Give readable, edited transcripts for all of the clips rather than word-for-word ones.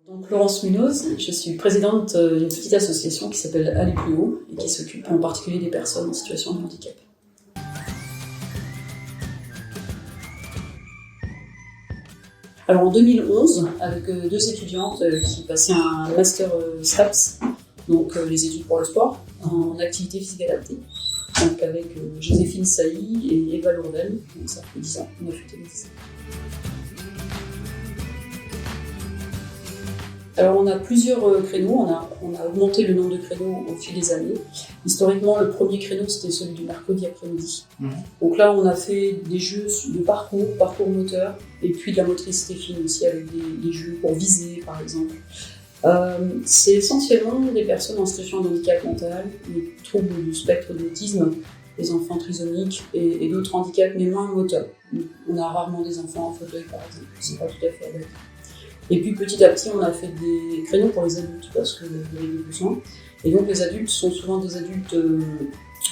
Donc Laurence Munoz, je suis présidente d'une petite association qui s'appelle Aller plus haut et qui s'occupe en particulier des personnes en situation de handicap. Alors en 2011, avec deux étudiantes qui passaient un master STAPS, donc les études pour le sport, en activité physique adaptée. Donc avec Joséphine Sailly et Eva Lourdel, donc ça fait 10 ans, on a fêté les 10 ans. Alors on a plusieurs créneaux, on a augmenté le nombre de créneaux au fil des années. Historiquement, le premier créneau c'était celui du mercredi après-midi. Donc là on a fait des jeux de parcours moteur, et puis de la motricité fine aussi avec des jeux pour viser par exemple. C'est essentiellement des personnes en situation de handicap mental, des troubles du spectre de l'autisme, des enfants trisomiques et d'autres handicaps mais moins moteurs. On a rarement des enfants en fauteuil par exemple, c'est pas tout à fait adapté. Et puis petit à petit, on a fait des créneaux pour les adultes parce qu'il y avait des besoins. Et donc les adultes sont souvent des adultes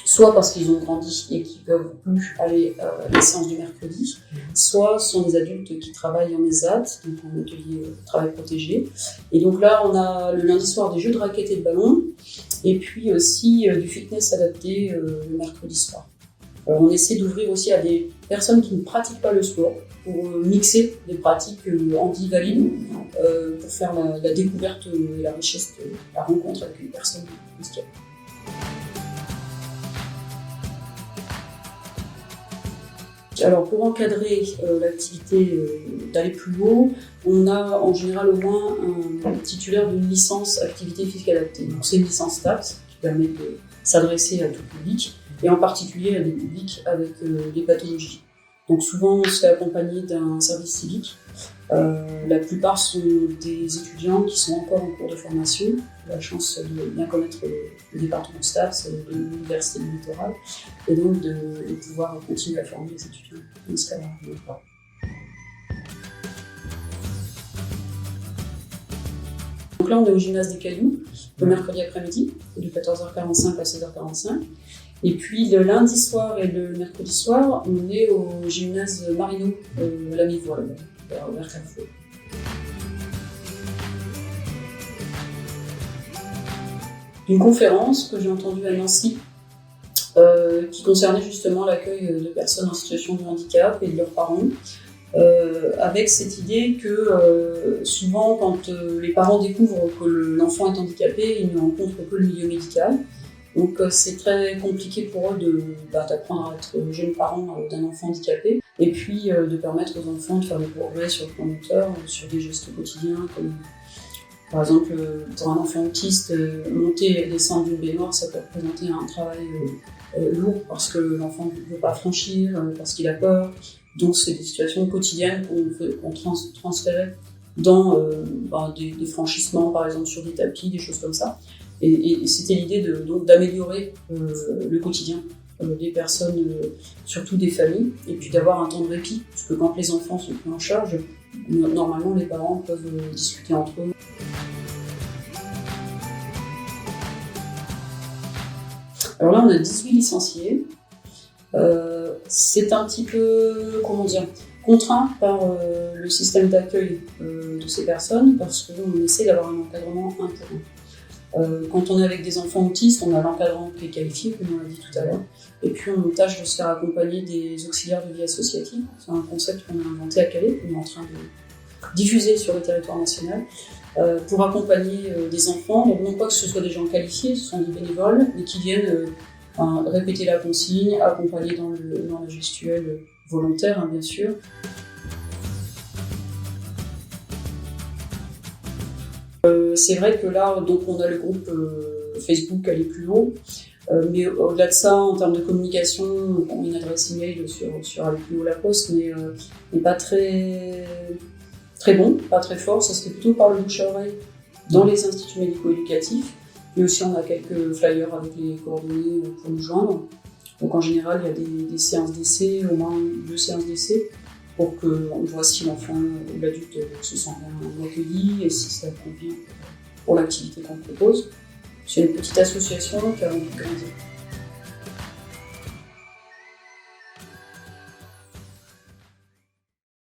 soit parce qu'ils ont grandi et qu'ils ne peuvent plus aller à la séance du mercredi, soit ce sont des adultes qui travaillent en ESAT, donc en atelier de travail protégé. Et donc là, on a le lundi soir des jeux de raquettes et de ballons, et puis aussi du fitness adapté le mercredi soir. On essaie d'ouvrir aussi à des personnes qui ne pratiquent pas le sport, pour mixer des pratiques handi-valides, pour faire la découverte et la richesse de la rencontre avec une personne handicapée. Alors pour encadrer l'activité d'aller plus haut, on a en général au moins un titulaire d'une licence activité physique adaptée. Donc c'est une licence STAPS qui permet de s'adresser à tout public, et en particulier à des publics avec des pathologies. Donc souvent on se fait accompagner d'un service civique. La plupart sont des étudiants qui sont encore en cours de formation. J'ai la chance de bien connaître le département STAPS de l'Université du Littoral, et donc de pouvoir continuer à former les étudiants dans ce cas-là. Donc là on est au gymnase des Cailloux, le mercredi après-midi, de 14h45 à 16h45. Et puis le lundi soir et le mercredi soir, on est au gymnase Marino, la Mi-Voile, vers Carrefour. Une conférence que j'ai entendue à Nancy, qui concernait justement l'accueil de personnes en situation de handicap et de leurs parents, avec cette idée que souvent quand les parents découvrent que l'enfant est handicapé, ils ne rencontrent que le milieu médical. Donc c'est très compliqué pour eux d'apprendre à être jeune parent d'un enfant handicapé, et puis de permettre aux enfants de faire des progrès sur le plan moteur, sur des gestes quotidiens, comme par exemple pour un enfant autiste, monter et descendre d'une baignoire, ça peut représenter un travail lourd parce que l'enfant ne veut pas franchir, parce qu'il a peur. Donc c'est des situations quotidiennes qu'on transférait dans des franchissements, par exemple sur des tapis, des choses comme ça. Et c'était l'idée d'améliorer le quotidien des personnes, surtout des familles, et puis d'avoir un temps de répit, parce que quand les enfants sont pris en charge, normalement les parents peuvent discuter entre eux. Alors là on a 18 licenciés, c'est un petit peu, contraint par le système d'accueil de ces personnes, parce qu'on essaie d'avoir un encadrement un pour un. Quand on est avec des enfants autistes, on a l'encadrant qui est qualifié, comme on l'a dit tout à l'heure, et puis on tâche de se faire accompagner des auxiliaires de vie associative. C'est un concept qu'on a inventé à Calais, qu'on est en train de diffuser sur le territoire national, pour accompagner des enfants. Donc non pas que ce soit des gens qualifiés, ce sont des bénévoles, mais qui viennent répéter la consigne, accompagner dans la gestuelle volontaire, bien sûr. C'est vrai que là, donc, on a le groupe Facebook Aller plus haut, mais au-delà de ça, en termes de communication, on a une adresse email sur Aller plus haut la poste, mais pas très bon, pas très fort. Ça se fait plutôt par le bouche à oreille dans les instituts médico-éducatifs. Mais aussi, on a quelques flyers avec les coordonnées pour nous joindre. Donc en général, il y a des séances d'essai, au moins 2 séances d'essai, pour qu'on voit si l'enfant ou l'adulte se sent bien accueilli et si ça convient pour l'activité qu'on propose. C'est une petite association qui a envie de grandir.